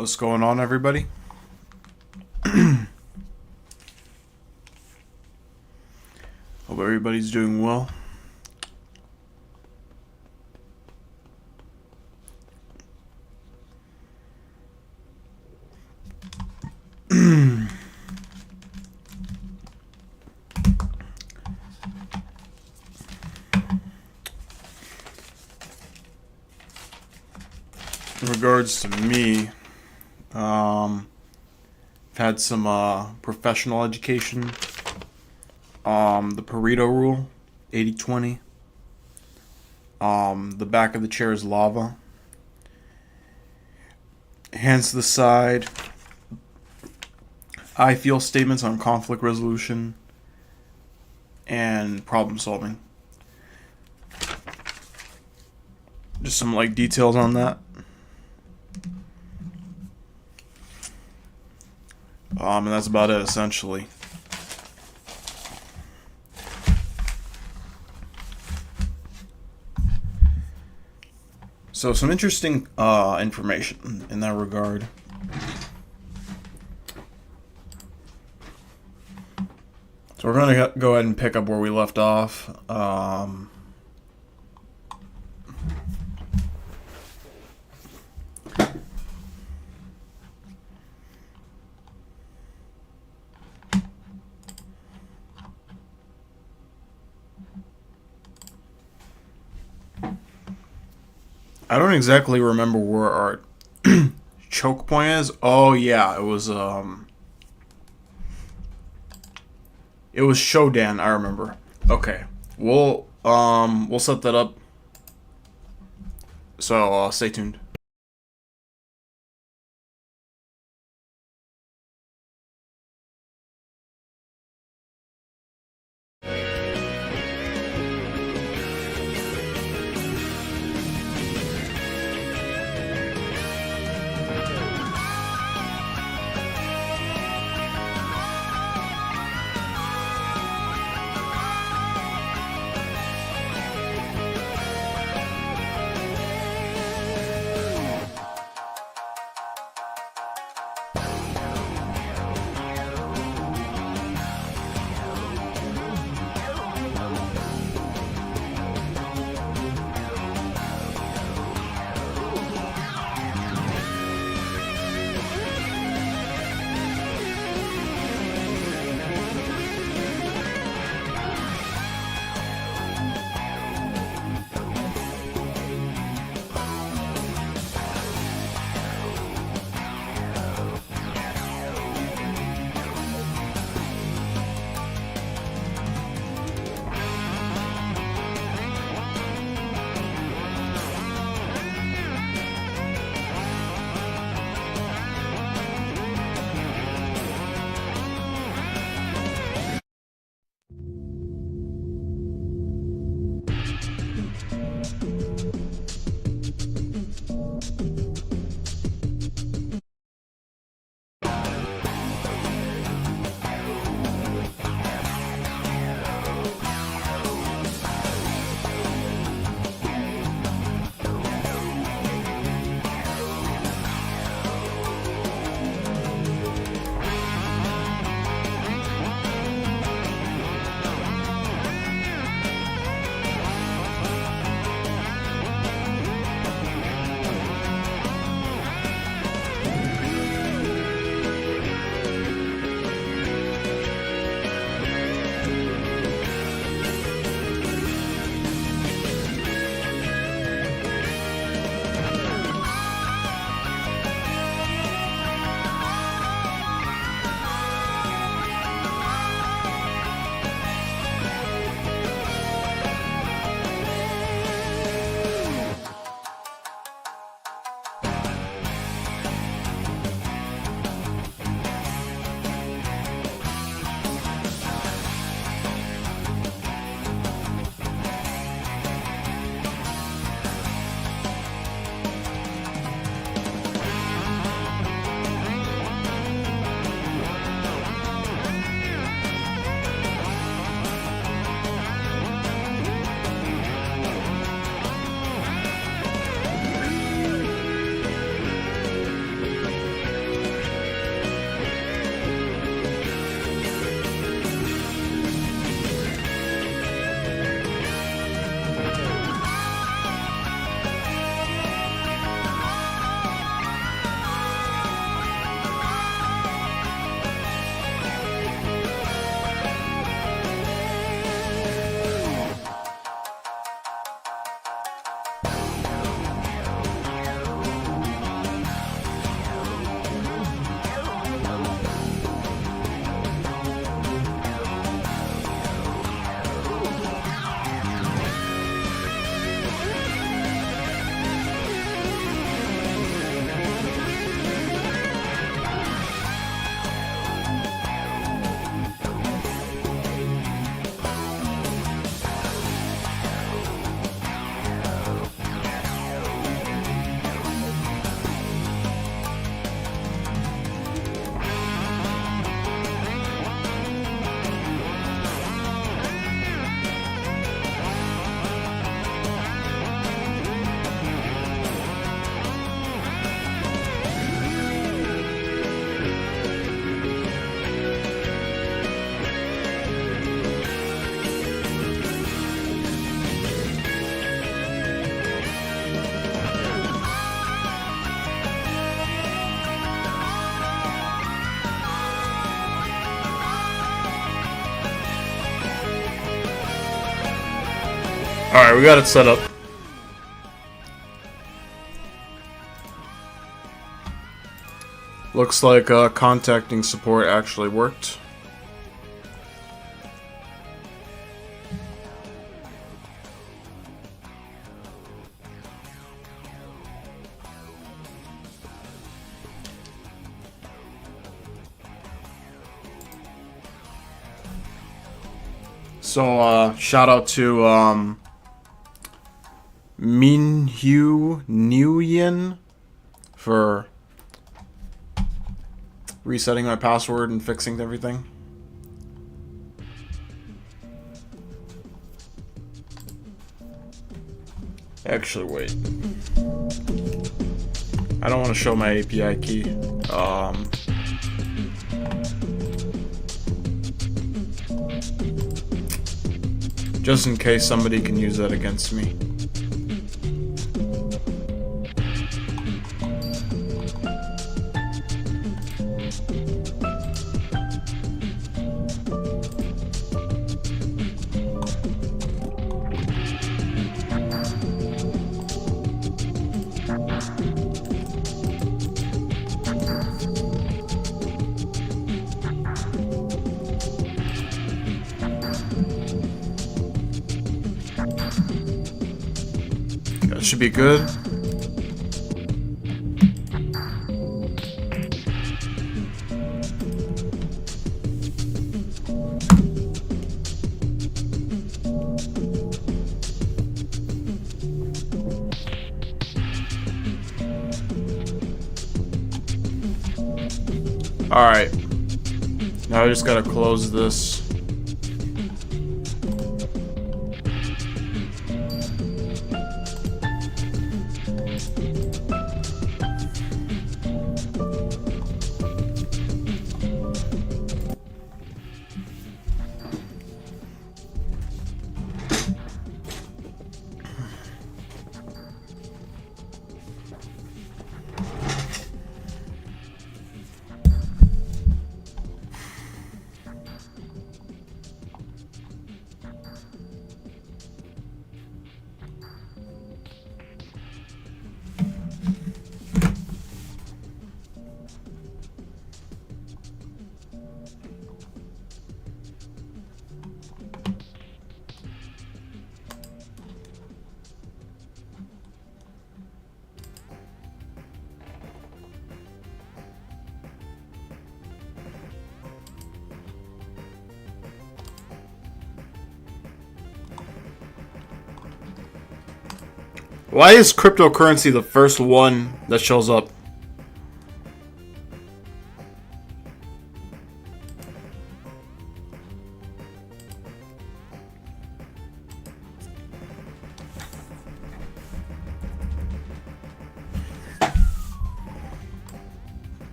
What's going on, everybody? Hope everybody's doing well. In regards to me, I've had some professional education. The Pareto rule, 80-20. The back of the chair is lava. Hands to the side. I feel statements on conflict resolution and problem solving. Just some details on that. And that's about it, essentially. So some interesting information in that regard. So we're going to go ahead and pick up where we left off. I don't exactly remember where our choke point is. Oh yeah, it was Shodan, I remember. Okay. We'll set that up. So stay tuned. Alright, we got it set up. Looks like contacting support actually worked. So, shout out to Minhyu Nguyen for resetting my password and fixing everything. Actually, wait. I don't want to show my API key. Just in case somebody can use that against me. That should be good. Alright. Now I just gotta close this. Why is cryptocurrency the first one that shows up?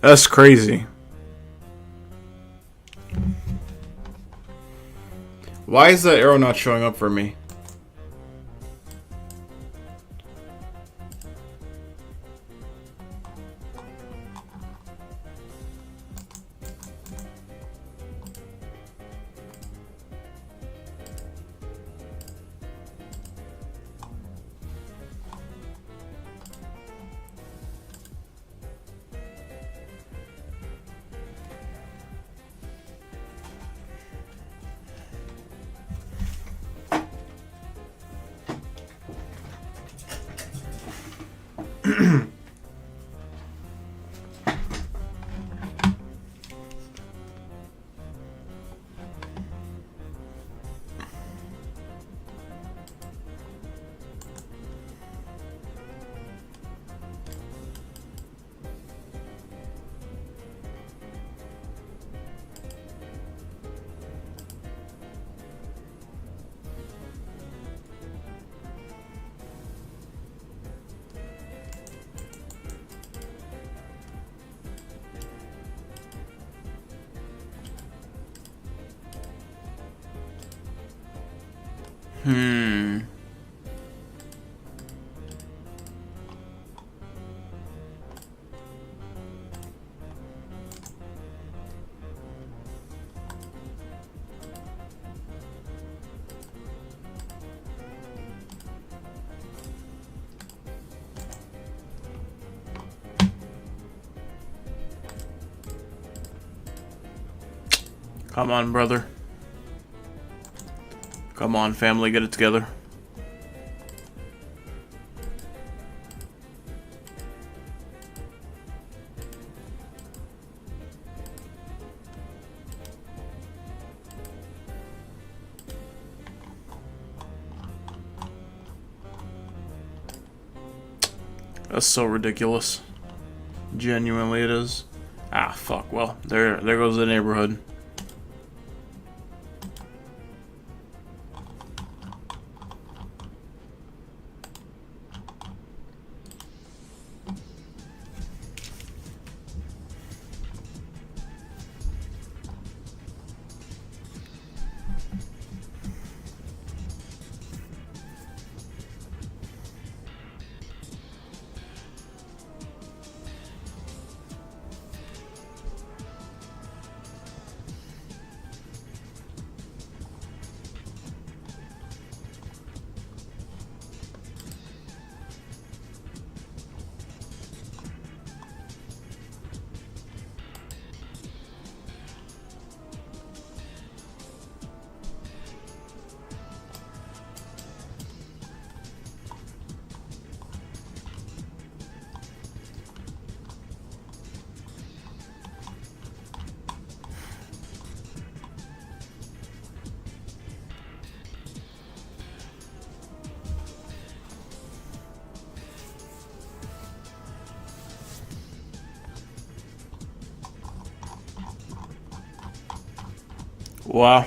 That's crazy. Why is that arrow not showing up for me? Hmm. Come on, brother. Come on, family, get it together. That's so ridiculous. Genuinely it is. Ah, fuck. Well, there goes the neighborhood. Wow.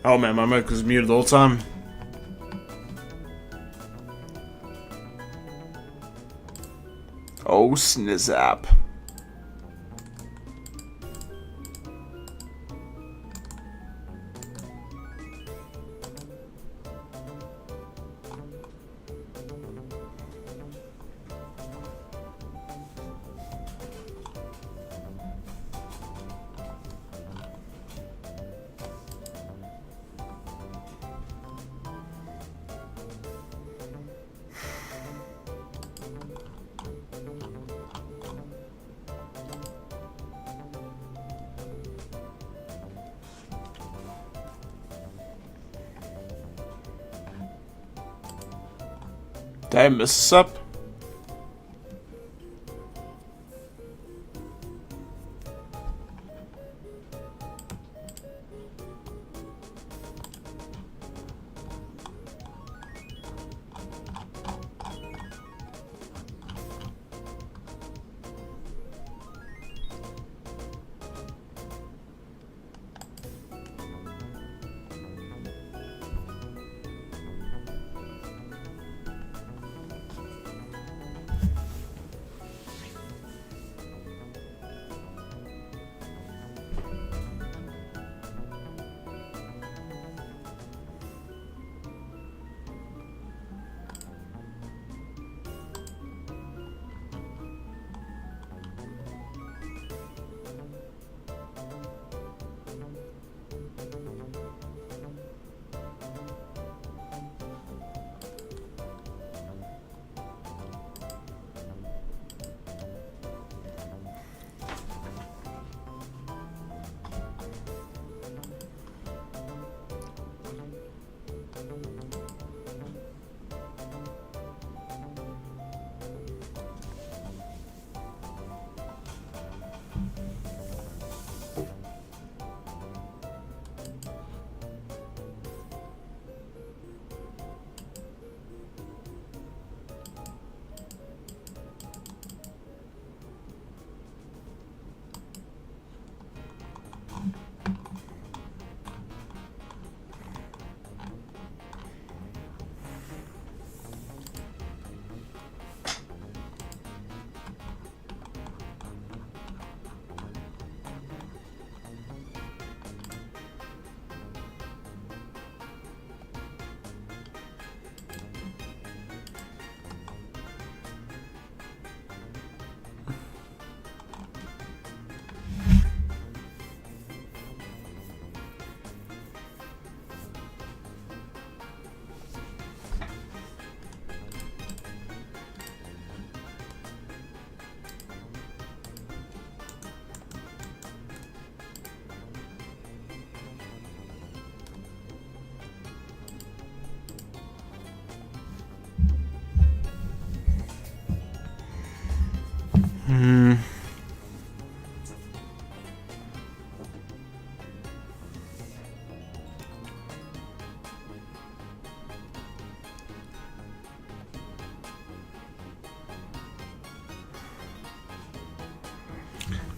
Oh man, my mic was muted the whole time. Oh snizap. Did I miss this up?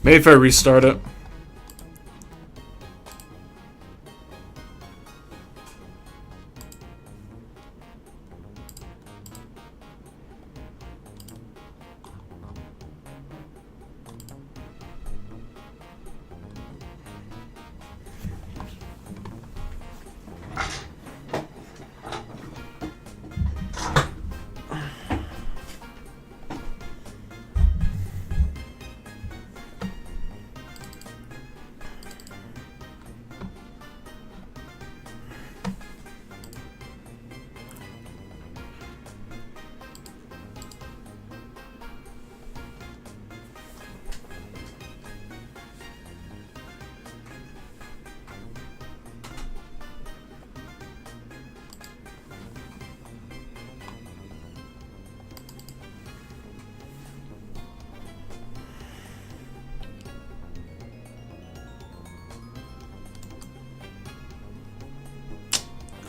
Maybe if I restart it.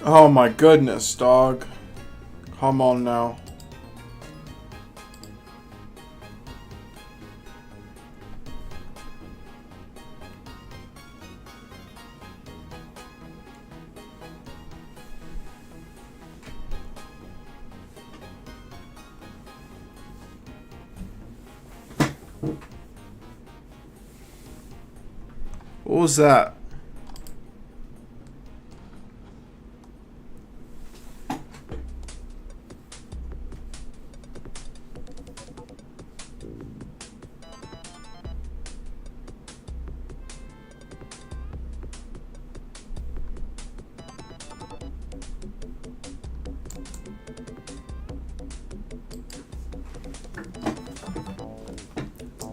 Oh my goodness, dog. Come on now. What was that?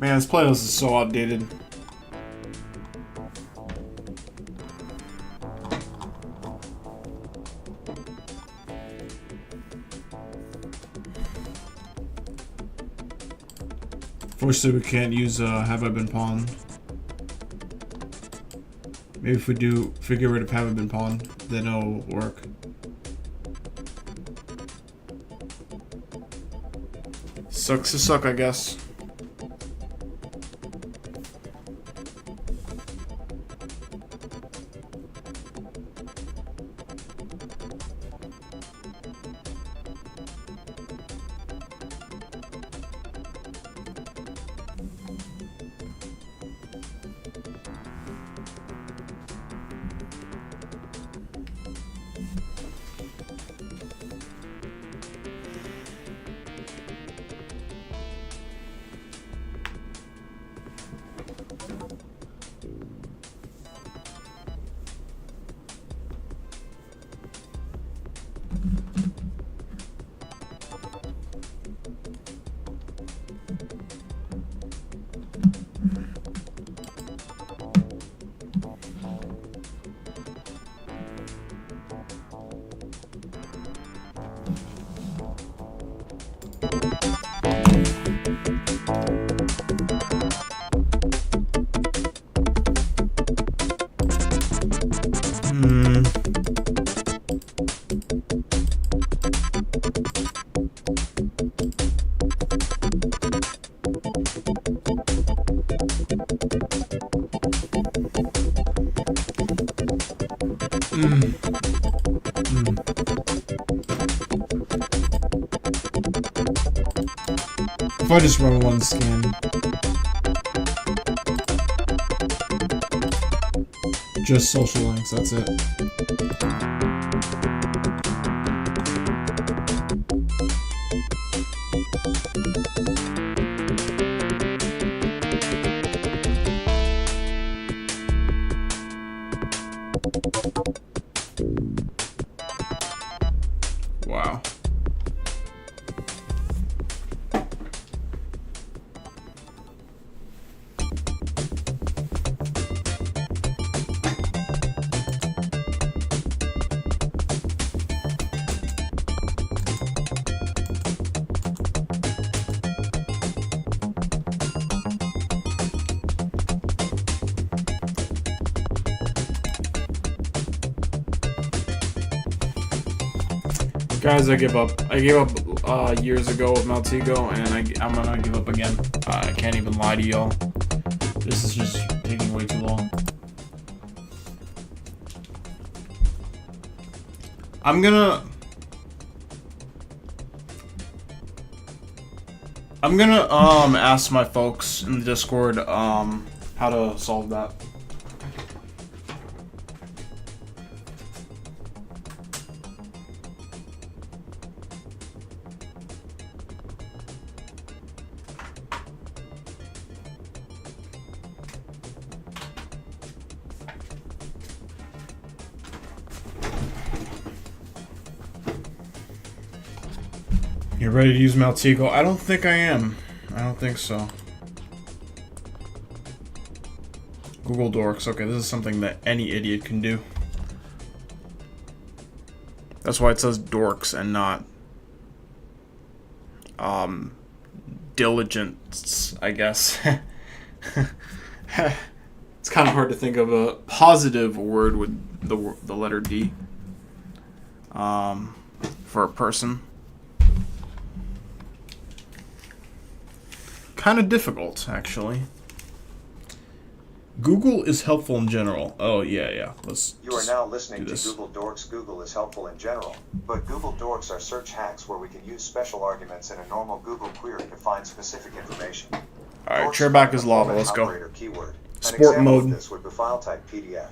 Man, this playlist is so outdated. Fortunately, we can't use Have I Been Pawned. Maybe if we get rid of Have I Been Pawned, then it'll work. Sucks to suck, I guess. If I just run one scan. Just social links, that's it. Wow. Guys, I give up. I gave up years ago with Maltigo, and I'm gonna give up again. I can't even lie to y'all. This is just taking way too long. I'm gonna ask my folks in the Discord how to solve that. You're ready to use Maltigo? I don't think I am. I don't think so. Google Dorks. Okay, this is something that any idiot can do. That's why it says Dorks and not diligence, I guess. It's kind of hard to think of a positive word with the letter D for a person. Kind of difficult, actually. Google is helpful in general. Oh, yeah. You are now listening to Google Dorks. Google is helpful in general, but Google Dorks are search hacks where we can use special arguments in a normal Google query to find specific information. Alright, chair back is lava. Let's go. Sport example mode. of this would be file type PDF.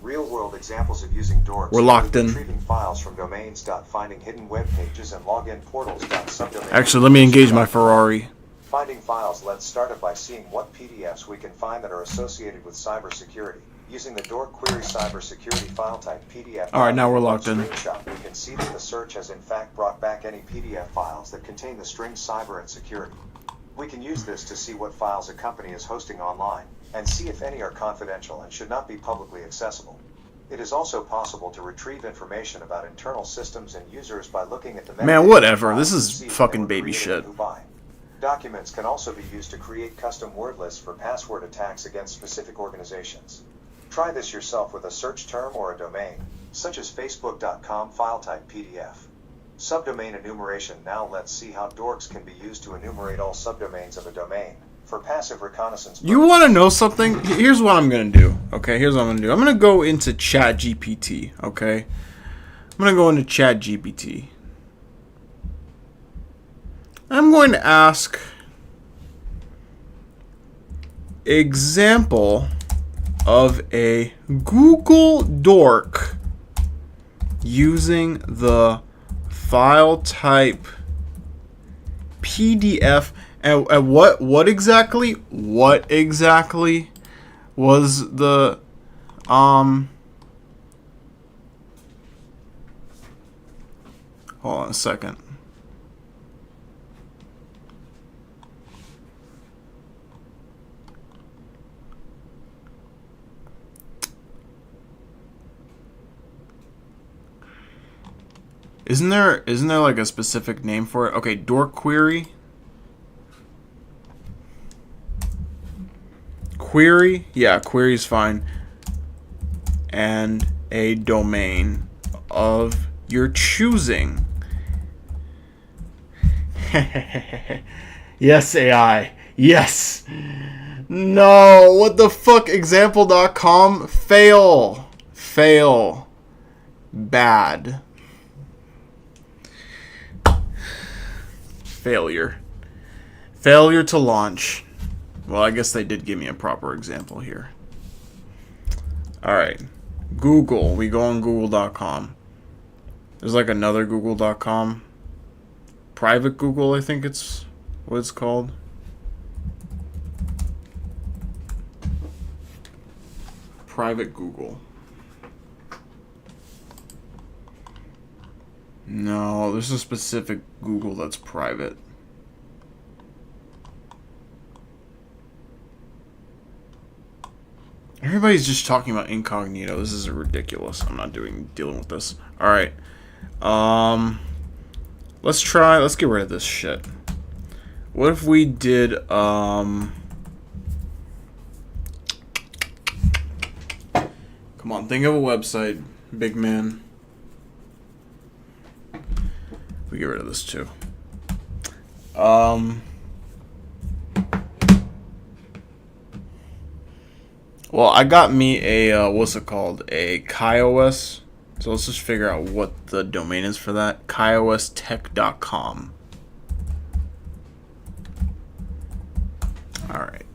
Real-world examples of using dorks We're locked in. retrieving files from domains. Finding hidden web pages and login portals. Subdomain. Actually, let me engage my Ferrari. Finding files. Let's start it by seeing what PDFs we can find that are associated with cybersecurity. Using the dork query cybersecurity file type PDF. All right, now we're locked in. Screenshot. We can see that the search has in fact brought back any PDF files that contain the string cyber and security. We can use this to see what files a company is hosting online, and see if any are confidential and should not be publicly accessible. It is also possible to retrieve information about internal systems and users by looking at the Man, whatever. This is fucking baby shit. Documents can also be used to create custom word lists for password attacks against specific organizations. Try this yourself with a search term or a domain, such as facebook.com file type PDF. Subdomain enumeration. Now let's see how dorks can be used to enumerate all subdomains of a domain for passive reconnaissance purposes. You want to know something? Here's what I'm going to do. Okay, here's what I'm going to do. I'm going to go into ChatGPT, okay? I'm going to go into ChatGPT. I'm going to ask example of a Google dork using the file type PDF. And what exactly was the hold on a second. Isn't there like a specific name for it? Okay, dork query. Query? Yeah, query's fine. And a domain of your choosing. Yes, AI. Yes. No, what the fuck? Example.com? Fail. Fail. Bad. Failure. Failure to launch. Well, I guess they did give me a proper example here. Alright. Google. We go on google.com. There's like another google.com. Private Google, I think it's what it's called. Private Google. No, there's a specific Google that's private. Everybody's just talking about incognito. This is ridiculous. I'm not dealing with this. All right. Let's get rid of this shit. What if we did come on, think of a website, big man. We get rid of this too. Well, I got me a what's it called? A KaiOS. So let's just figure out what the domain is for that. KaiOStech.com. All right.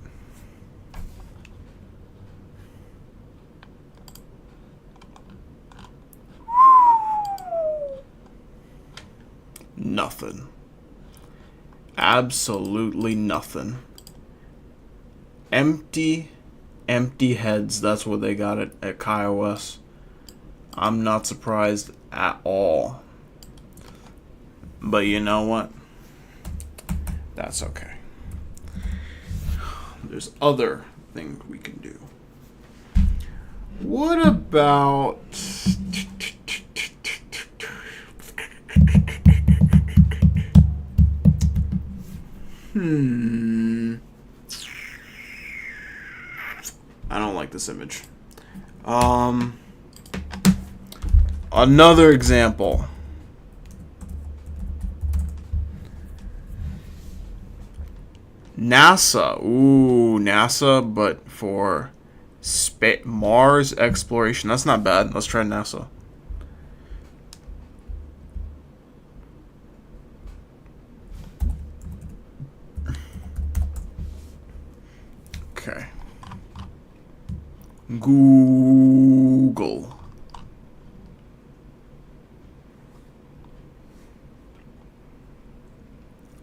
Nothing. Absolutely nothing. Empty heads. That's what they got at KaiOS. I'm not surprised at all. But you know what? That's okay. There's other things we can do. What about... I don't like this image. Another example. NASA. Ooh, NASA, but for Mars exploration. That's not bad. Let's try NASA. Okay. Google.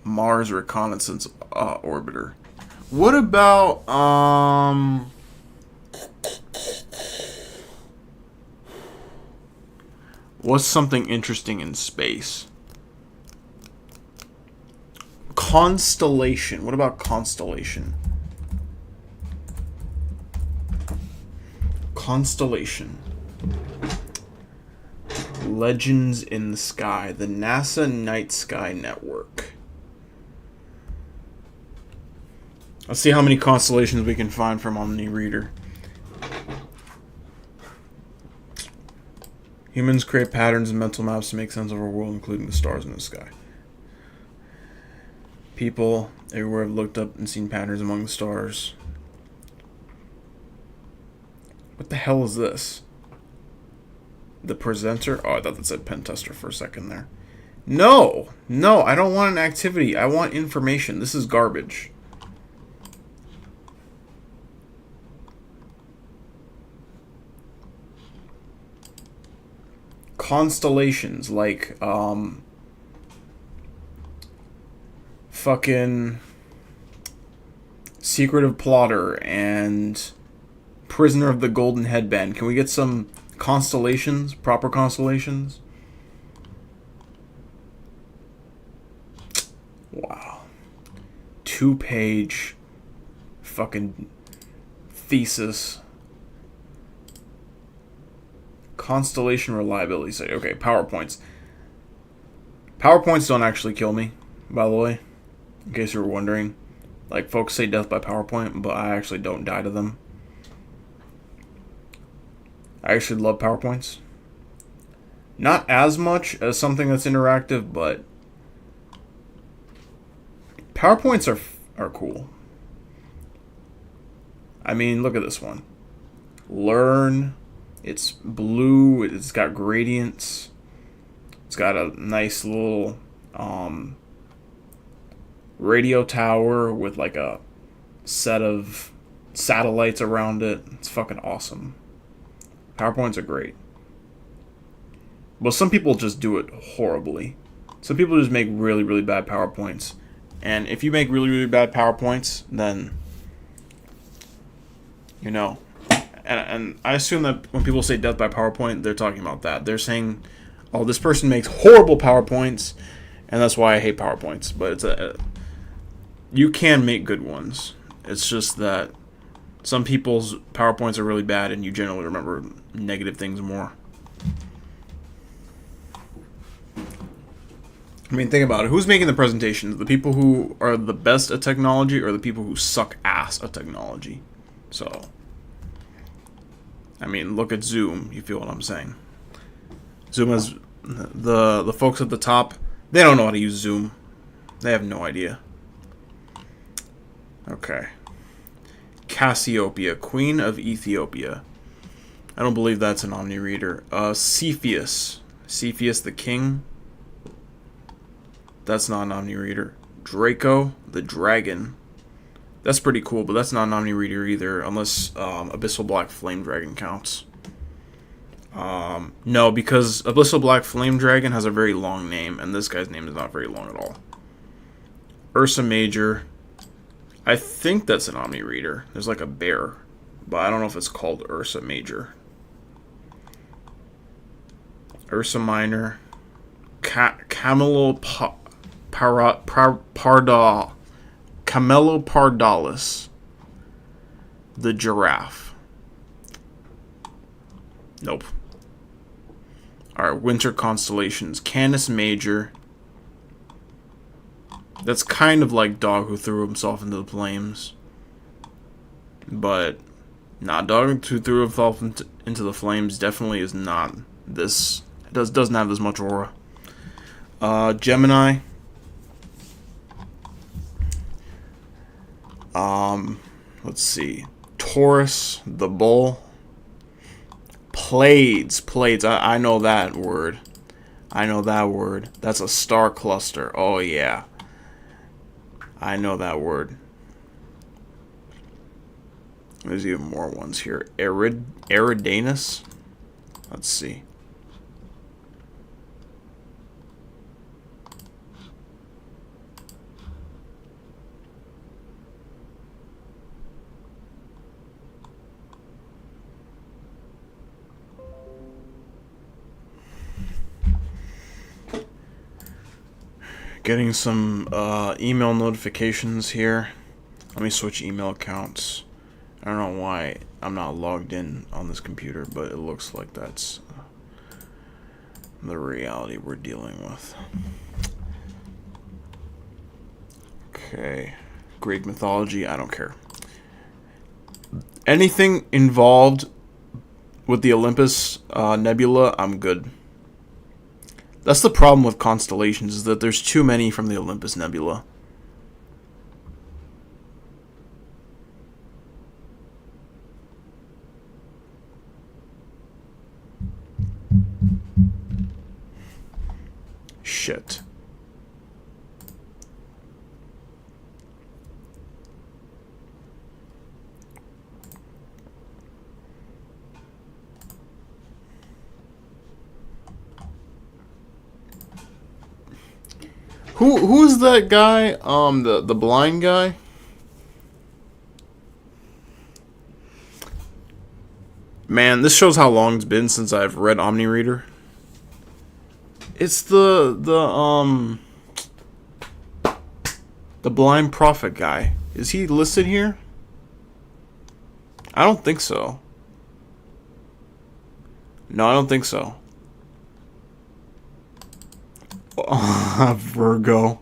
Mars Reconnaissance Orbiter. What about, what's something interesting in space? Constellation. What about Constellation? Constellation. Legends in the Sky. The NASA Night Sky Network. Let's see how many constellations we can find from OmniReader. Humans create patterns and mental maps to make sense of our world, including the stars in the sky. People everywhere have looked up and seen patterns among the stars. What the hell is this? The presenter? Oh, I thought that said pen tester for a second there. No! No, I don't want an activity. I want information. This is garbage. Constellations like fucking Secretive Plotter and Prisoner of the Golden Headband. Can we get some constellations? Proper constellations? Wow. 2-page fucking thesis. Constellation reliability study. Okay, PowerPoints. PowerPoints don't actually kill me, by the way, in case you were wondering. Like, folks say death by PowerPoint, but I actually don't die to them. I actually love PowerPoints. Not as much as something that's interactive, but PowerPoints are cool. I mean, look at this one. Learn. It's blue. It's got gradients. It's got a nice little radio tower with like a set of satellites around it. It's fucking awesome. PowerPoints are great. But some people just do it horribly. Some people just make really, really bad PowerPoints. And if you make really, really bad PowerPoints, then, you know. And I assume that when people say death by PowerPoint, they're talking about that. They're saying, oh, this person makes horrible PowerPoints, and that's why I hate PowerPoints. But you can make good ones. It's just that some people's PowerPoints are really bad, and you generally remember negative things more. I mean, think about it. Who's making the presentations? The people who are the best at technology, or the people who suck ass at technology? So, I mean, look at Zoom. You feel what I'm saying? Zoom has the folks at the top. They don't know how to use Zoom. They have no idea. Okay. Cassiopeia, Queen of Ethiopia. I don't believe that's an OmniReader. Cepheus. Cepheus the King. That's not an OmniReader. Draco the Dragon. That's pretty cool, but that's not an OmniReader either, unless Abyssal Black Flame Dragon counts. No, because Abyssal Black Flame Dragon has a very long name, and this guy's name is not very long at all. Ursa Major. I think that's an OmniReader. There's like a bear, but I don't know if it's called Ursa Major. Ursa Minor. Camelopardalis. The giraffe. Nope. Alright, winter constellations. Canis Major. That's kind of like Dog Who Threw Himself into the Flames. But, Dog Who Threw Himself into the Flames definitely is not this. It doesn't have this much aura. Gemini. Let's see. Taurus, the bull. Pleiades. I know that word. That's a star cluster. Oh, yeah. I know that word. There's even more ones here. Eridanus. Let's see. Getting some email notifications here. Let me switch email accounts. I don't know why I'm not logged in on this computer, but it looks like that's the reality we're dealing with. Okay. Greek mythology, I don't care. Anything involved with the Olympus Nebula, I'm good. That's the problem with constellations, is that there's too many from the Olympus Nebula. Shit. Who's that guy? The blind guy? Man, this shows how long it's been since I've read OmniReader. It's the blind prophet guy. Is he listed here? I don't think so. No, I don't think so. Virgo.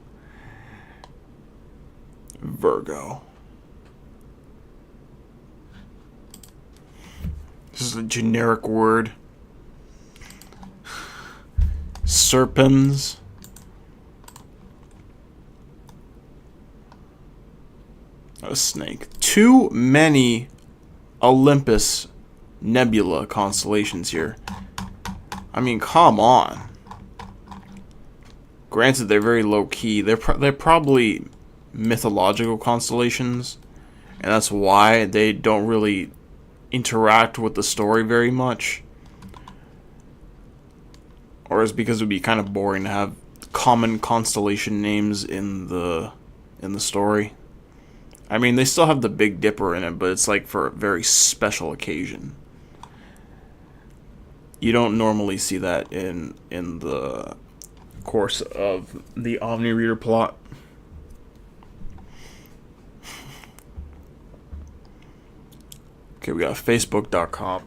This is a generic word. Serpens. A snake. Too many Olympus Nebula constellations here. I mean, come on. Granted, they're very low key. They're probably mythological constellations, and that's why they don't really interact with the story very much. Or is because it would be kind of boring to have common constellation names in the story. I mean, they still have the Big Dipper in it, but it's like for a very special occasion. You don't normally see that in the course of the OmniReader plot. Okay, we got Facebook.com.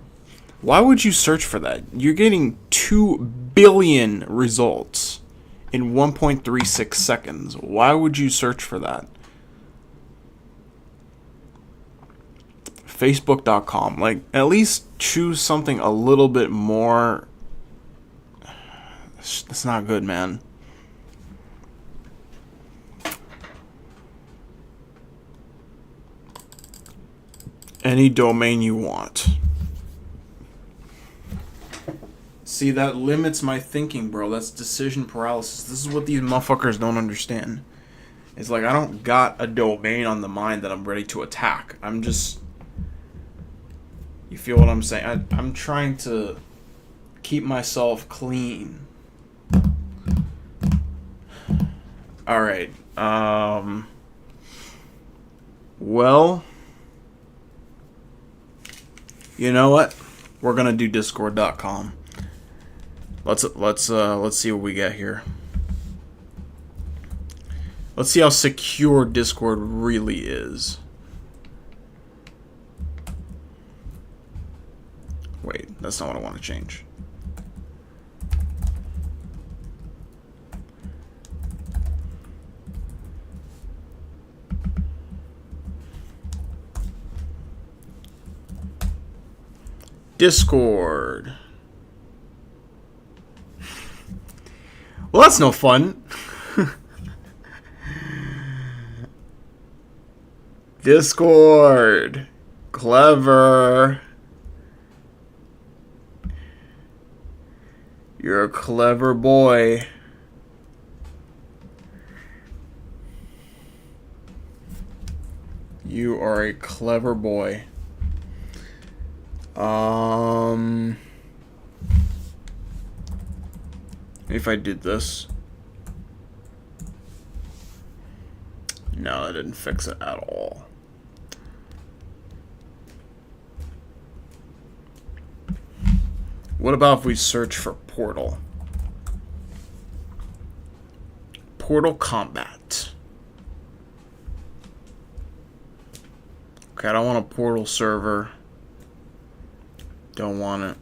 Why would you search for that? You're getting 2 billion results in 1.36 seconds. Why would you search for that? Facebook.com. Like, at least choose something a little bit more. That's not good, man. Any domain you want. See, that limits my thinking, bro. That's decision paralysis. This is what these motherfuckers don't understand. It's like, I don't got a domain on the mind that I'm ready to attack. I'm just... You feel what I'm saying? I'm trying to keep myself clean. Alright. Well, you know what? We're gonna do Discord.com. Let's see what we get here. Let's see how secure Discord really is. Wait, that's not what I want to change. Discord. Well, that's no fun. Discord. Clever. You're a clever boy. You are a clever boy. If I did this. No, that didn't fix it at all. What about if we search for Portal? Portal Combat. Okay, I don't want a Portal server. Don't want it.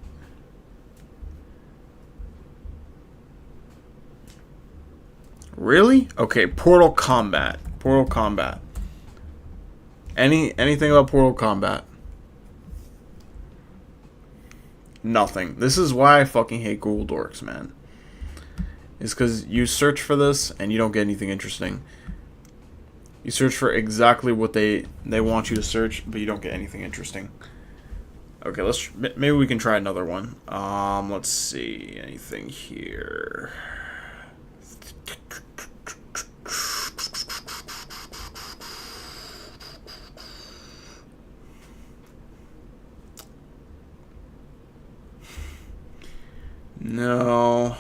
Really? Okay, Portal Combat. Portal Combat. Anything about Portal Combat? Nothing. This is why I fucking hate Google Dorks, man. It's because you search for this and you don't get anything interesting. You search for exactly what they want you to search, but you don't get anything interesting. Okay, maybe we can try another one. Let's see. Anything here? No.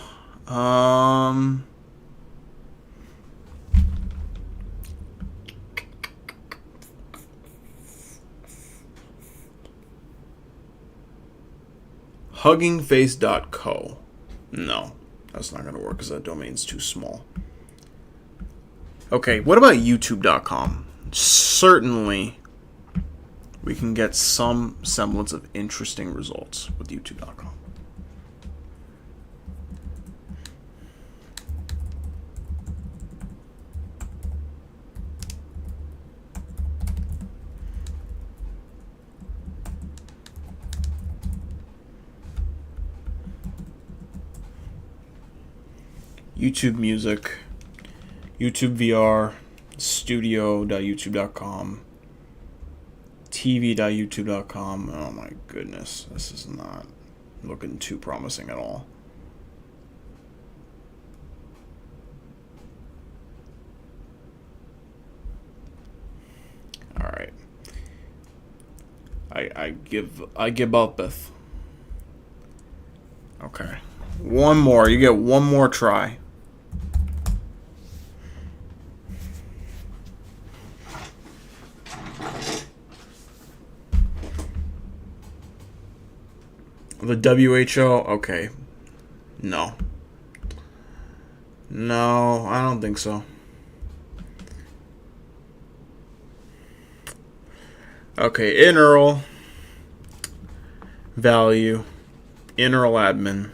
Huggingface.co. No, that's not going to work because that domain's too small. Okay, what about YouTube.com? Certainly, we can get some semblance of interesting results with YouTube.com. YouTube Music, YouTube VR, studio.youtube.com, tv.youtube.com. Oh my goodness, this is not looking too promising at all. All right, I give up, Beth. Okay, one more. You get one more try. The WHO? Okay. No. No, I don't think so. Okay, inaural value, inaural admin,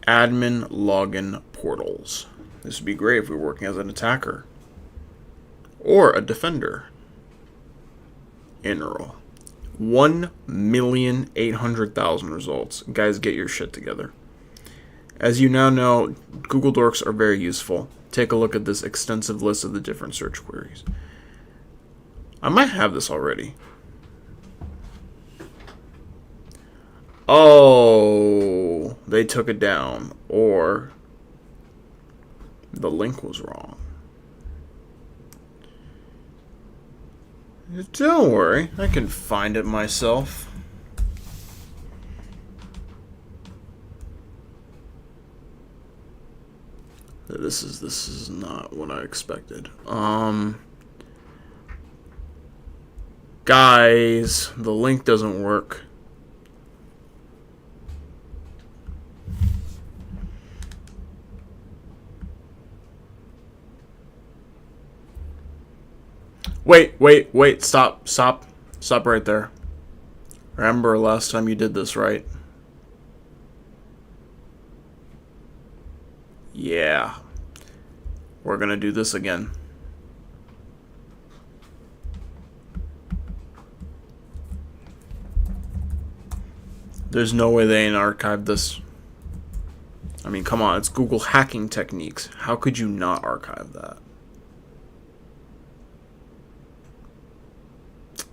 admin login portals. This would be great if we were working as an attacker or a defender. Inaural. 1,800,000 results. Guys, get your shit together. As you now know, Google Dorks are very useful. Take a look at this extensive list of the different search queries. I might have this already. Oh, they took it down. Or the link was wrong. Don't worry, I can find it myself. This is not what I expected. Guys, the link doesn't work. Wait, stop right there. Remember last time you did this, right? Yeah. We're gonna do this again. There's no way they ain't archived this. I mean, come on, it's Google hacking techniques. How could you not archive that?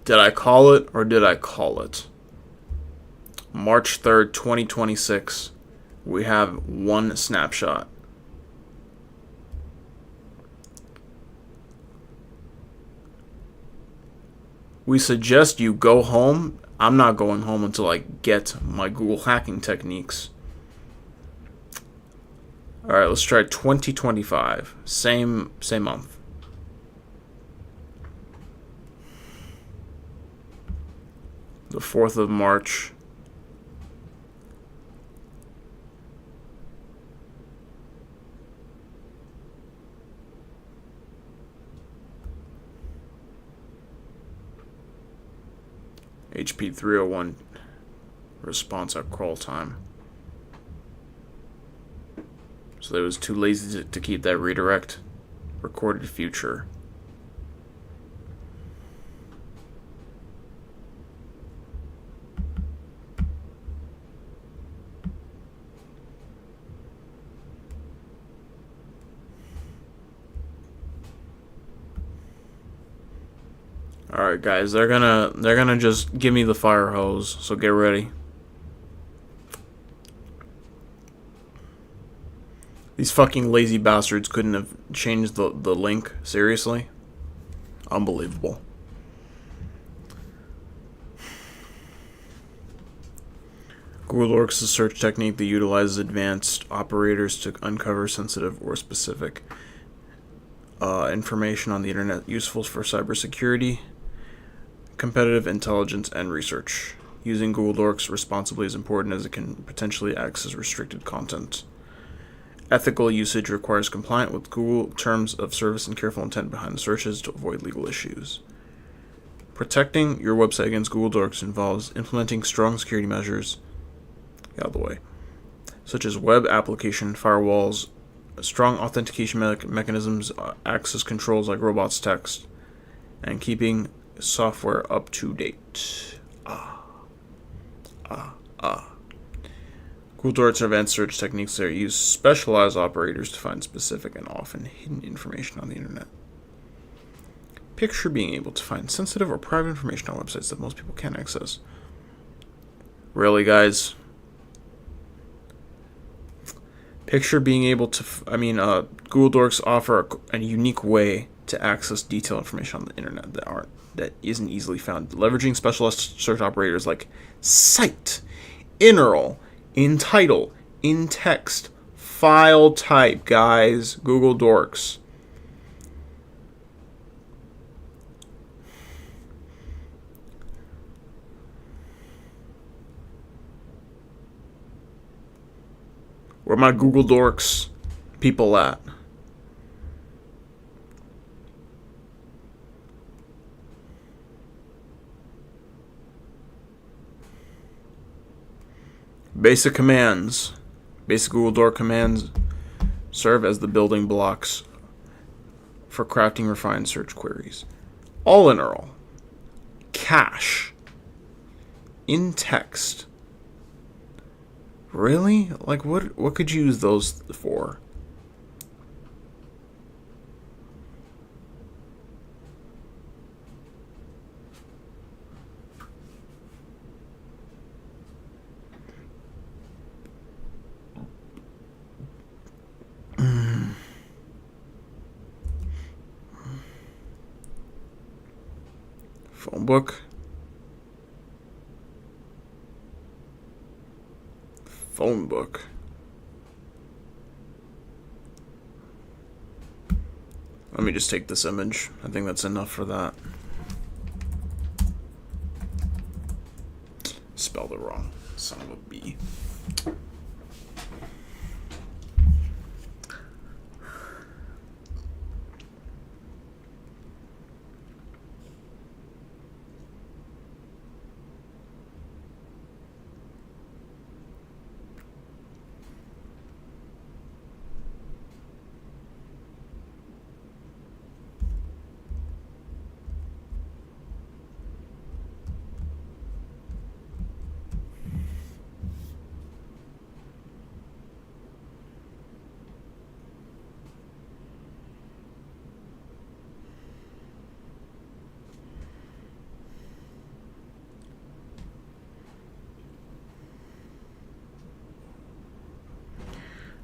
Did I call it or did I call it? March 3rd, 2026. We have one snapshot. We suggest you go home. I'm not going home until I get my Google hacking techniques. Alright, let's try 2025. Same month. The 4th of March. HP 301 response at crawl time. So they was too lazy to keep that redirect. Recorded future. Alright guys, they're gonna just give me the fire hose, so get ready. These fucking lazy bastards couldn't have changed the link, seriously? Unbelievable. Google Dorks is a search technique that utilizes advanced operators to uncover sensitive or specific information on the internet useful for cybersecurity, competitive intelligence, and research. Using Google Dorks responsibly is important as it can potentially access restricted content. Ethical usage requires compliance with Google terms of service and careful intent behind the searches to avoid legal issues. Protecting your website against Google Dorks involves implementing strong security measures, get out of the way, such as web application firewalls, strong authentication mechanisms, access controls like robots text, and keeping software up to date. Google Dorks are advanced search techniques that use specialized operators to find specific and often hidden information on the internet. Picture being able to find sensitive or private information on websites that most people can't access. Really, guys? Picture being able to... Google Dorks offer a unique way to access detailed information on the internet that isn't easily found. Leveraging specialized search operators like cite, interl, in title, in text, file type, guys. Google Dorks. Where my Google Dorks people at? Basic commands. Basic Google Dork commands serve as the building blocks for crafting refined search queries. All in all, cache, in text. Really? Like, what could you use those for? Phone book. Phone book. Let me just take this image. I think that's enough for that. Spelled it wrong. Son of a B.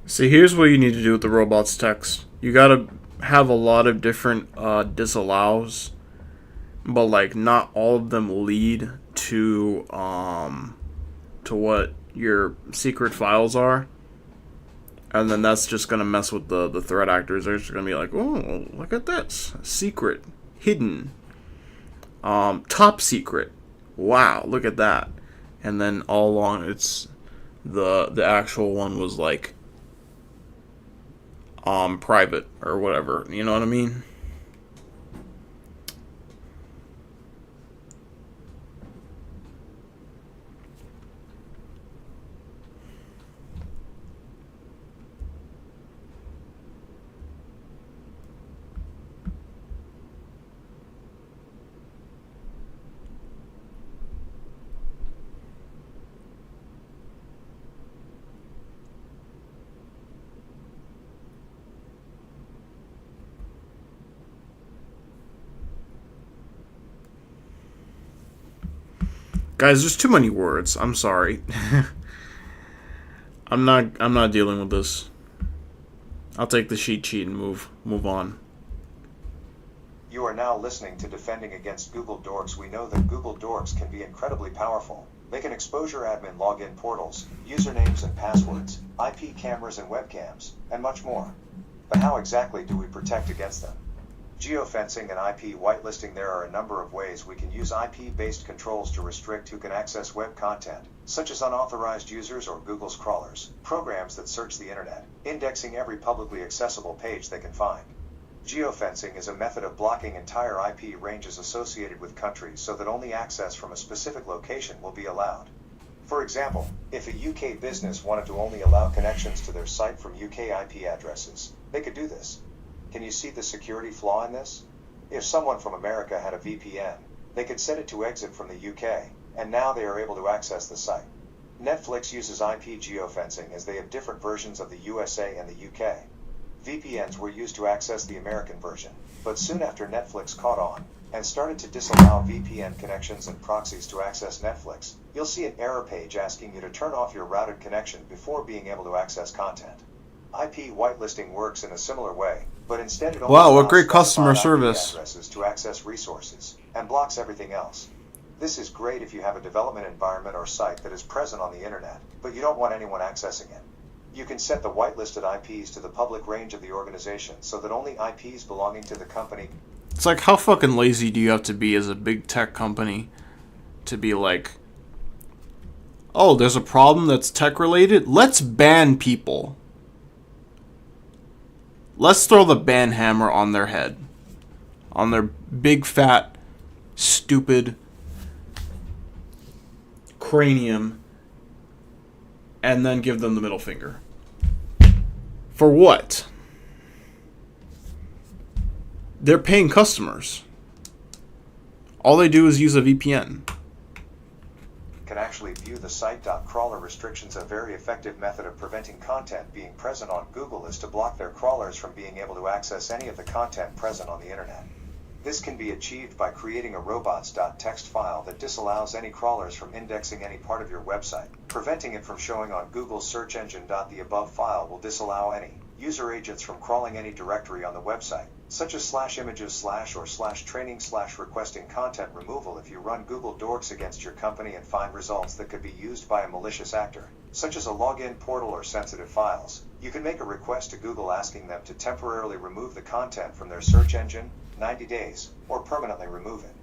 See, here's what you need to do with the robots text. You gotta have a lot of different disallows but like not all of them lead to what your secret files are. And then that's just gonna mess with the threat actors. They're just gonna be like, oh, look at this, secret, hidden, top secret. Wow, look at that. And then all along, it's the actual one was like private or whatever. You know what I mean? Guys, there's too many words. I'm sorry. I'm not dealing with this. I'll take the cheat sheet and move on. You are now listening to Defending Against Google Dorks. We know that Google Dorks can be incredibly powerful. They can expose your admin login portals, usernames and passwords, IP cameras and webcams, and much more. But how exactly do we protect against them? Geofencing and IP whitelisting. There are a number of ways we can use IP-based controls to restrict who can access web content, such as unauthorized users or Google's crawlers, programs that search the internet, indexing every publicly accessible page they can find. Geofencing is a method of blocking entire IP ranges associated with countries so that only access from a specific location will be allowed. For example, if a UK business wanted to only allow connections to their site from UK IP addresses, they could do this. Can you see the security flaw in this? If someone from America had a VPN, they could set it to exit from the UK, and now they are able to access the site. Netflix uses IP geofencing as they have different versions of the USA and the UK. VPNs were used to access the American version, but soon after Netflix caught on and started to disallow VPN connections and proxies to access Netflix, you'll see an error page asking you to turn off your routed connection before being able to access content. IP whitelisting works in a similar way, but instead it only Wow, what allows great customer specified IP service. addresses to access resources and blocks everything else. This is great if you have a development environment or site that is present on the internet, but you don't want anyone accessing it. You can set the whitelisted IPs to the public range of the organization so that only IPs belonging to the company. It's like, how fucking lazy do you have to be as a big tech company to be like, oh, there's a problem that's tech related? Let's ban people. Let's throw the ban hammer on their head. On their big, fat, stupid cranium. And then give them the middle finger. For what? They're paying customers. All they do is use a VPN. Can actually view the site. Crawler restrictions. A very effective method of preventing content being present on Google is to block their crawlers from being able to access any of the content present on the internet. This can be achieved by creating a robots.txt file that disallows any crawlers from indexing any part of your website, preventing it from showing on Google's search engine. The above file will disallow any user agents from crawling any directory on the website, such as /images/ or /training/ requesting content removal. If you run Google Dorks against your company and find results that could be used by a malicious actor, such as a login portal or sensitive files, you can make a request to Google asking them to temporarily remove the content from their search engine, 90 days, or permanently remove it.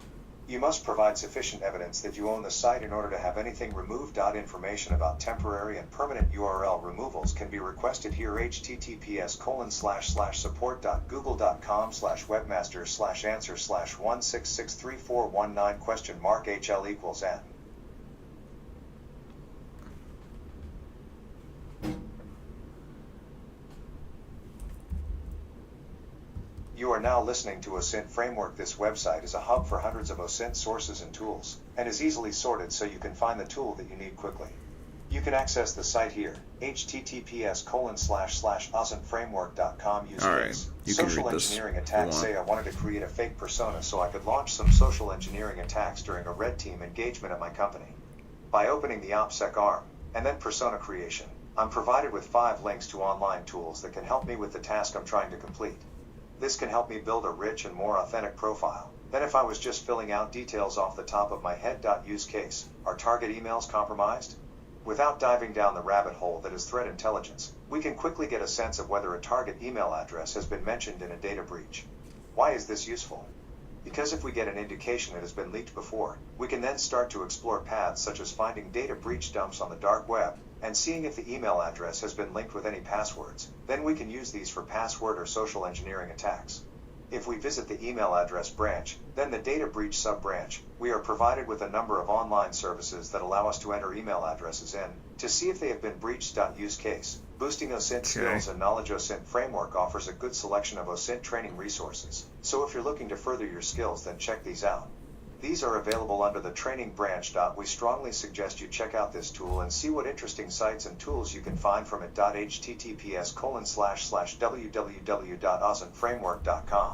You must provide sufficient evidence that you own the site in order to have anything removed. Information about temporary and permanent URL removals can be requested here. https://support.google.com/webmaster/answer/1663419 $HL = N. You are now listening to OSINT Framework. This website is a hub for hundreds of OSINT sources and tools, and is easily sorted so you can find the tool that you need quickly. You can access the site here, https://osintframework.com. Use case. Social engineering attacks. Say I wanted to create a fake persona so I could launch some social engineering attacks during a red team engagement at my company. By opening the OPSEC arm, and then persona creation, I'm provided with 5 links to online tools that can help me with the task I'm trying to complete. This can help me build a rich and more authentic profile. Then if I was just filling out details off the top of my head. Use case, are target emails compromised? Without diving down the rabbit hole that is threat intelligence, we can quickly get a sense of whether a target email address has been mentioned in a data breach. Why is this useful? Because if we get an indication it has been leaked before, we can then start to explore paths such as finding data breach dumps on the dark web, and seeing if the email address has been linked with any passwords. Then we can use these for password or social engineering attacks. If we visit the email address branch, then the data breach sub-branch, we are provided with a number of online services that allow us to enter email addresses in, to see if they have been breached. Use case, boosting OSINT skills and knowledge. OSINT framework offers a good selection of OSINT training resources, so if you're looking to further your skills, then check these out. These are available under the training branch. We strongly suggest you check out this tool and see what interesting sites and tools you can find from it. https://www.osintframework.com.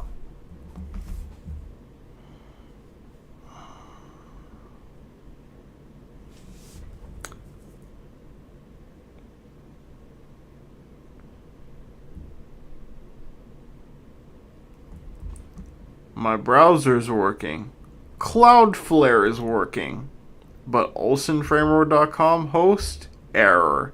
My browser's working. Cloudflare is working. But OSINTframework.com host error.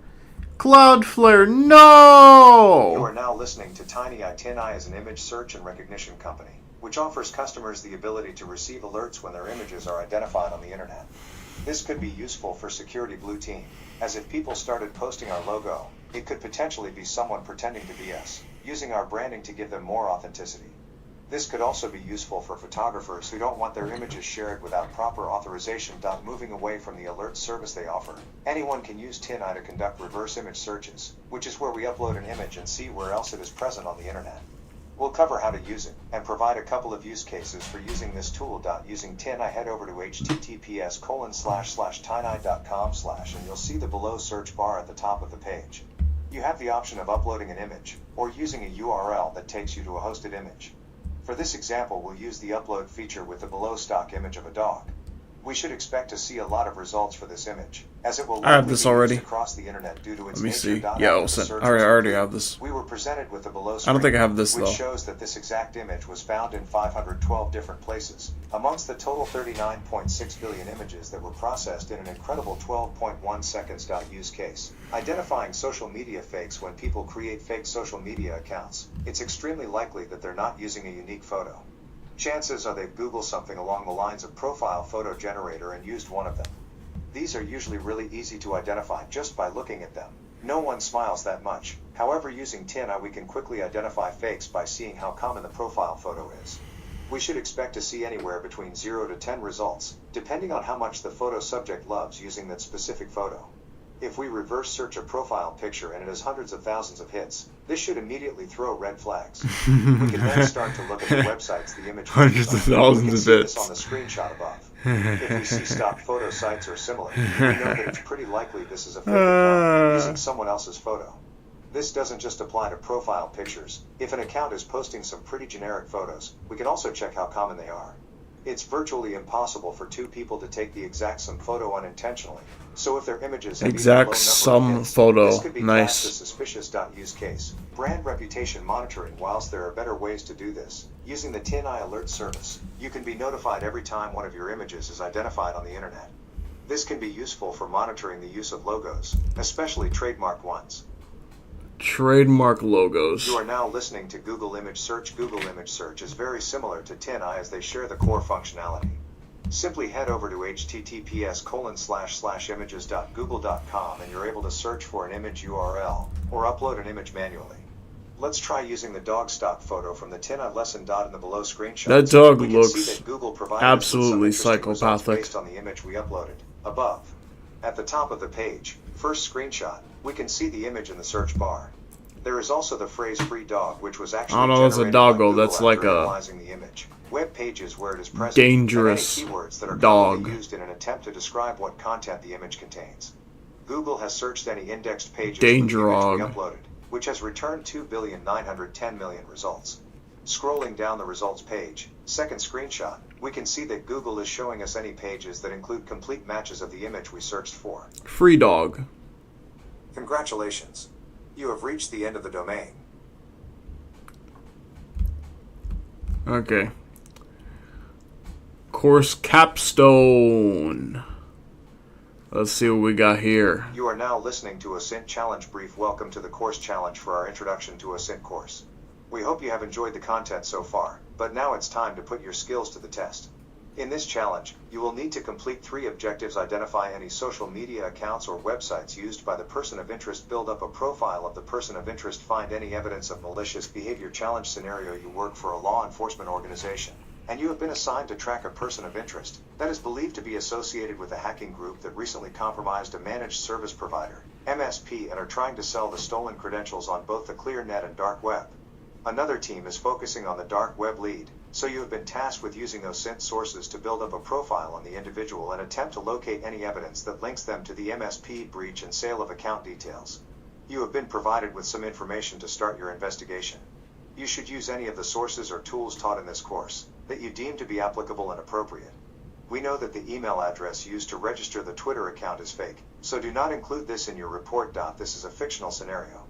Cloudflare, no! You are now listening to TinyEye. TinyEye is an image search and recognition company, which offers customers the ability to receive alerts when their images are identified on the internet. This could be useful for security blue team, as if people started posting our logo, it could potentially be someone pretending to be us, using our branding to give them more authenticity. This could also be useful for photographers who don't want their images shared without proper authorization. Moving away from the alert service they offer, anyone can use TinyEye to conduct reverse image searches, which is where we upload an image and see where else it is present on the internet. We'll cover how to use it, and provide a couple of use cases for using this tool. Using TinyEye, head over to https://tinyeye.com/ and you'll see the below search bar at the top of the page. You have the option of uploading an image, or using a URL that takes you to a hosted image. For this example, we'll use the upload feature with the below stock image of a dog. We should expect to see a lot of results for this image, as it will I have this already. across the internet due to its Let me see. nature. Yeah, I already have this. We were presented with the below I don't think I have this which though. shows that this exact image was found in 512 different places, amongst the total 39.6 billion images that were processed in an incredible 12.1 seconds. Use case, identifying social media fakes. When people create fake social media accounts, it's extremely likely that they're not using a unique photo. Chances are they've Googled something along the lines of profile photo generator and used one of them. These are usually really easy to identify just by looking at them. No one smiles that much. However, using TinyEye we can quickly identify fakes by seeing how common the profile photo is. We should expect to see anywhere between 0 to 10 results, depending on how much the photo subject loves using that specific photo. If we reverse search a profile picture and it has hundreds of thousands of hits, this should immediately throw red flags. We can then start to look at the websites the image Hundreds of thousands of hits. on the screenshot above. If we see stock photo sites or similar, we know that it's pretty likely this is a fake account using someone else's photo. This doesn't just apply to profile pictures. If an account is posting some pretty generic photos, we can also check how common they are. It's virtually impossible for two people to take the exact same photo unintentionally. So if their images have exact same photo, this could be nice. classed as suspicious. Use case, brand reputation monitoring. Whilst there are better ways to do this, using the TinyEye alert service, you can be notified every time one of your images is identified on the internet. This can be useful for monitoring the use of logos, especially trademark ones. Trademark logos. You are now listening to Google Image Search. Google Image Search is very similar to TinyEye as they share the core functionality. Simply head over to https://images.google.com and you're able to search for an image URL, or upload an image manually. Let's try using the dog stock photo from the TinyEye lesson. In the below screenshot, that dog we looks can see that Google provided absolutely us with some interesting results psychopathic. based on the image we uploaded. Above, at the top of the page, first screenshot, we can see the image in the search bar. There is also the phrase "free dog," which was actually I don't know, that's a generated by doggo. Google That's like after a analyzing the image. Web pages where it is present, dangerous and any keywords that are dog. commonly used in an attempt to describe what content the image contains. Google has searched any indexed pages with the image we uploaded, which has returned 2,910,000,000 results. Scrolling down the results page, second screenshot, we can see that Google is showing us any pages that include complete matches of the image we searched for. Free dog. Congratulations. You have reached the end of the domain. Okay. Course capstone. Let's see what we got here. You are now listening to OSINT Challenge Brief. Welcome to the course challenge for our Introduction to OSINT course. We hope you have enjoyed the content so far, but now it's time to put your skills to the test. In this challenge, you will need to complete 3 objectives: identify any social media accounts or websites used by the person of interest, build up a profile of the person of interest, find any evidence of malicious behavior. Challenge scenario: you work for a law enforcement organization, and you have been assigned to track a person of interest that is believed to be associated with a hacking group that recently compromised a managed service provider, MSP, and are trying to sell the stolen credentials on both the clear net and dark web. Another team is focusing on the dark web lead, so you have been tasked with using OSINT sources to build up a profile on the individual and attempt to locate any evidence that links them to the MSP breach and sale of account details. You have been provided with some information to start your investigation. You should use any of the sources or tools taught in this course that you deem to be applicable and appropriate. We know that the email address used to register the Twitter account is fake, so do not include this in your report. This is a fictional scenario.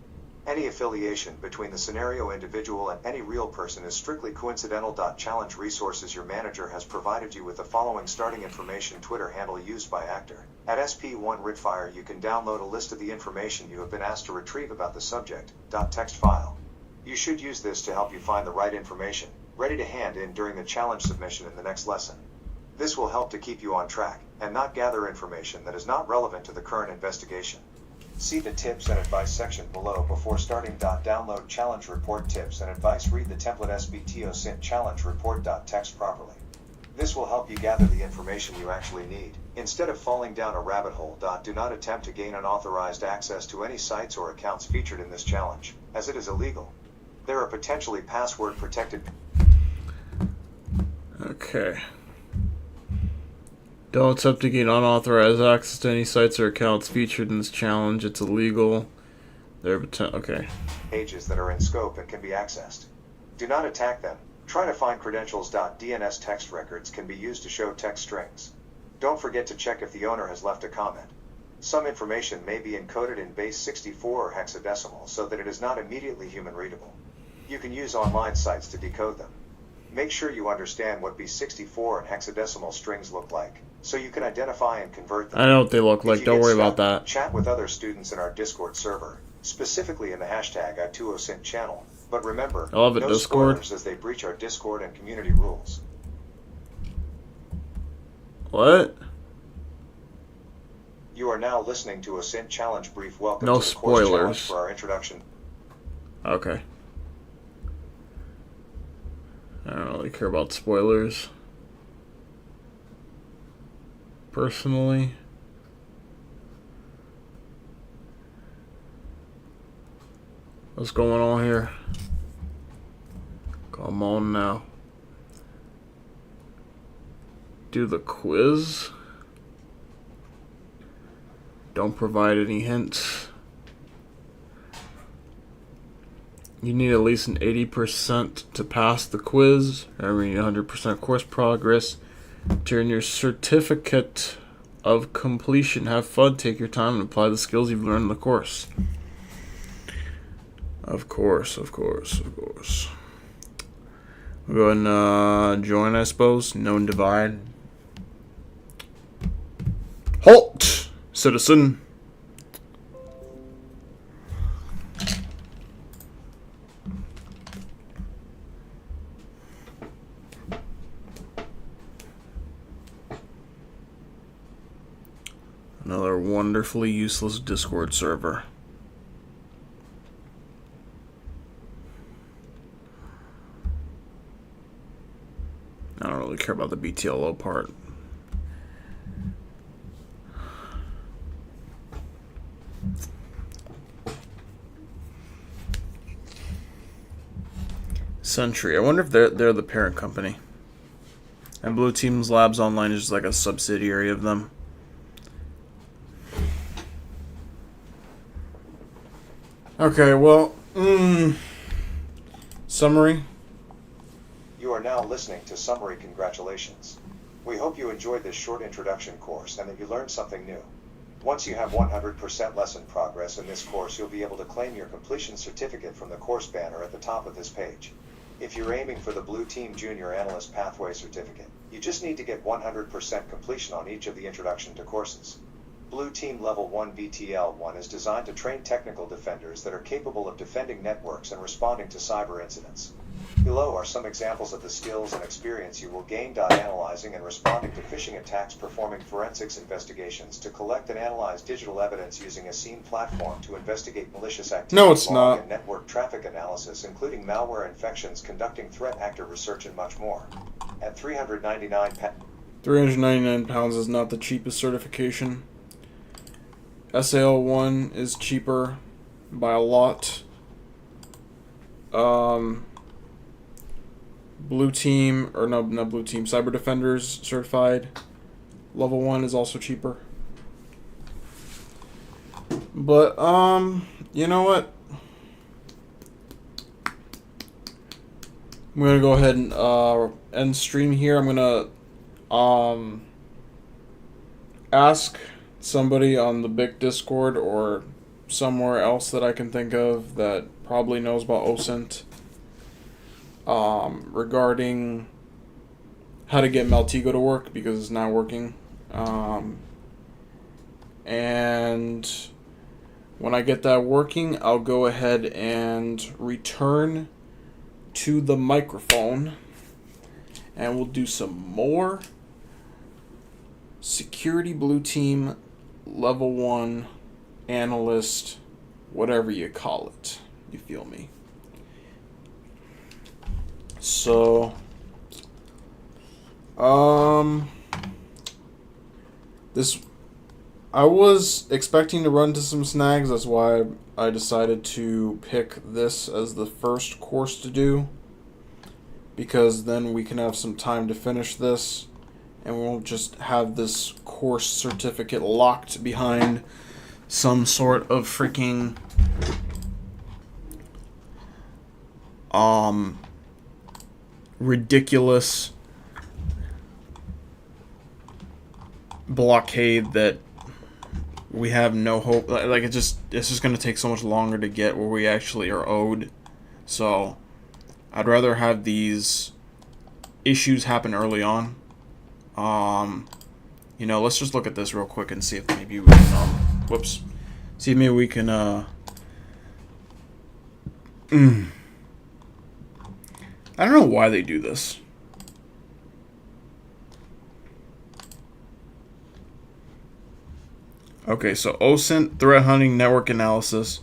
Any affiliation between the scenario individual and any real person is strictly coincidental. Challenge resources: your manager has provided you with the following starting information: Twitter handle used by actor at SP1 Ridfire. You can download a list of the information you have been asked to retrieve about the subject. Text file. You should use this to help you find the right information, ready to hand in during the challenge submission in the next lesson. This will help to keep you on track and not gather information that is not relevant to the current investigation. See the tips and advice section below before starting. Download challenge report tips and advice. Read the template SBT OSINT challenge report. Text properly. This will help you gather the information you actually need, instead of falling down a rabbit hole. Do not attempt to gain unauthorized access to any sites or accounts featured in this challenge, as it is illegal. There are potentially password protected. Okay. Don't attempt to gain unauthorized access to any sites or accounts featured in this challenge. It's illegal. Okay. Pages that are in scope and can be accessed. Do not attack them. Try to find credentials. DNS text records can be used to show text strings. Don't forget to check if the owner has left a comment. Some information may be encoded in base 64 or hexadecimal so that it is not immediately human readable. You can use online sites to decode them. Make sure you understand what base64 and hexadecimal strings look like, so you can identify and convert them. I know what they look like. Don't worry about that. Chat with other students in our Discord server, specifically in the hashtag #I2OSINT channel. But remember, I love it, no Discord. spoilers, as they breach our Discord and community rules. What? You are now listening to OSINT Challenge Brief. Welcome No to the course challenge spoilers. for our introduction. Okay. I don't really care about spoilers. Personally. What's going on here? Come on now. Do the quiz. Don't provide any hints. You need at least an 80% to pass the quiz. I mean 100% course progress. To earn your certificate of completion. Have fun, take your time, and apply the skills you've learned in the course. Of course. We'll go ahead and join, I suppose. Known divide. Halt, citizen. Another wonderfully useless Discord server. I don't really care about the BTLO part. Sentry. I wonder if they're the parent company. And Blue Team's Labs Online is just like a subsidiary of them. Okay, well, summary. You are now listening to Summary. Congratulations. We hope you enjoyed this short introduction course and that you learned something new. Once you have 100% lesson progress in this course, you'll be able to claim your completion certificate from the course banner at the top of this page. If you're aiming for the Blue Team Junior Analyst Pathway Certificate, you just need to get 100% completion on each of the Introduction to courses. Blue Team Level 1 BTL1 is designed to train technical defenders that are capable of defending networks and responding to cyber incidents. Below are some examples of the skills and experience you will gain. Analyzing and responding to phishing attacks, performing forensics investigations to collect and analyze digital evidence using a OSINT platform to investigate malicious activity. No, it's not. And network traffic analysis, including malware infections, conducting threat actor research, and much more. At £399 is not the cheapest certification. SAL1 is cheaper by a lot. Blue Team, or no, not Blue Team, Cyber Defenders certified level 1 is also cheaper. But, you know what? I'm gonna go ahead and end stream here. I'm gonna ask somebody on the big Discord or somewhere else that I can think of that probably knows about OSINT regarding how to get Maltego to work, because it's not working. And when I get that working, I'll go ahead and return to the microphone and we'll do some more security Blue Team level 1 analyst, whatever you call it. You feel me? So, I was expecting to run into some snags. That's why I decided to pick this as the first course to do, because then we can have some time to finish this and we won't just have this course certificate locked behind some sort of freaking ridiculous blockade that we have no hope. Like, it's just going to take so much longer to get where we actually are owed. So I'd rather have these issues happen early on. You know, let's just look at this real quick and see if maybe we can see if maybe we can I don't know why they do this. Okay, so OSINT, threat hunting, network analysis.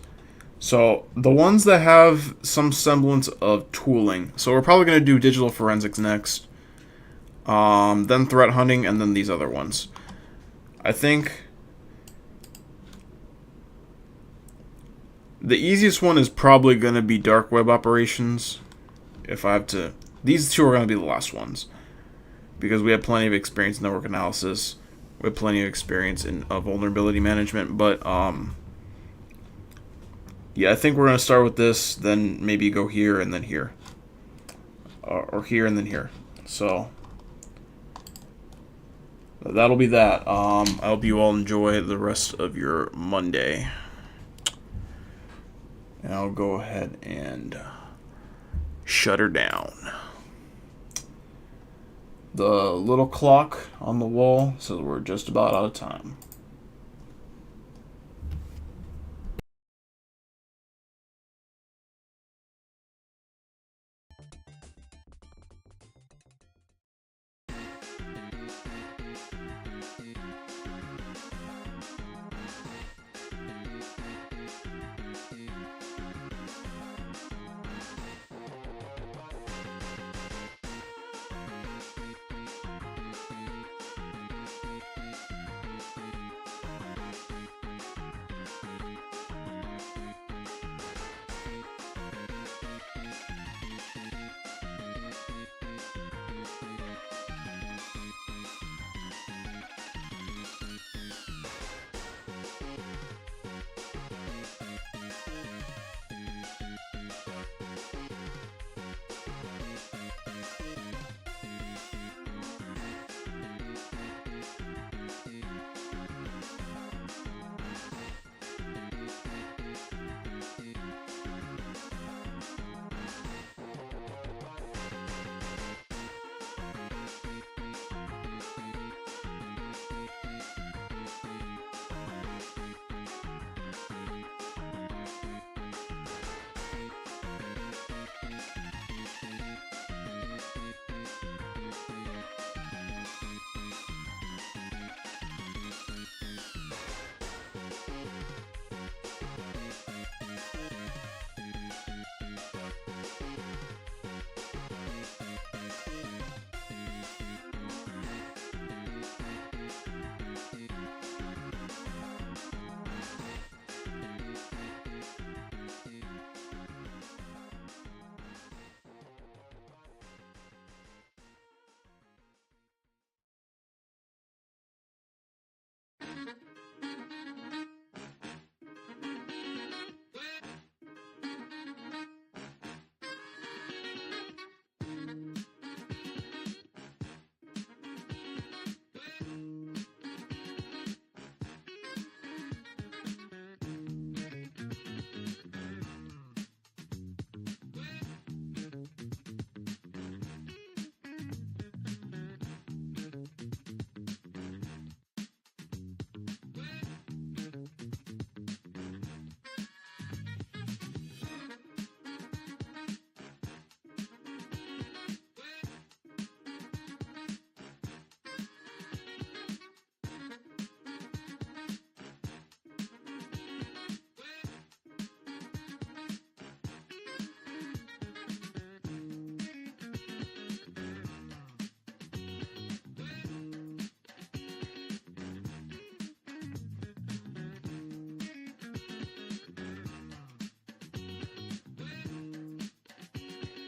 So the ones that have some semblance of tooling. So we're probably going to do digital forensics next. Then threat hunting, and then these other ones. I think the easiest one is probably going to be dark web operations. If I have to, these two are going to be the last ones, because we have plenty of experience in network analysis. We have plenty of experience in vulnerability management. But yeah, I think we're going to start with this, then maybe go here and then here, or here and then here. So that'll be that. I hope you all enjoy the rest of your Monday. And I'll go ahead and shut her down. The little clock on the wall says we're just about out of time.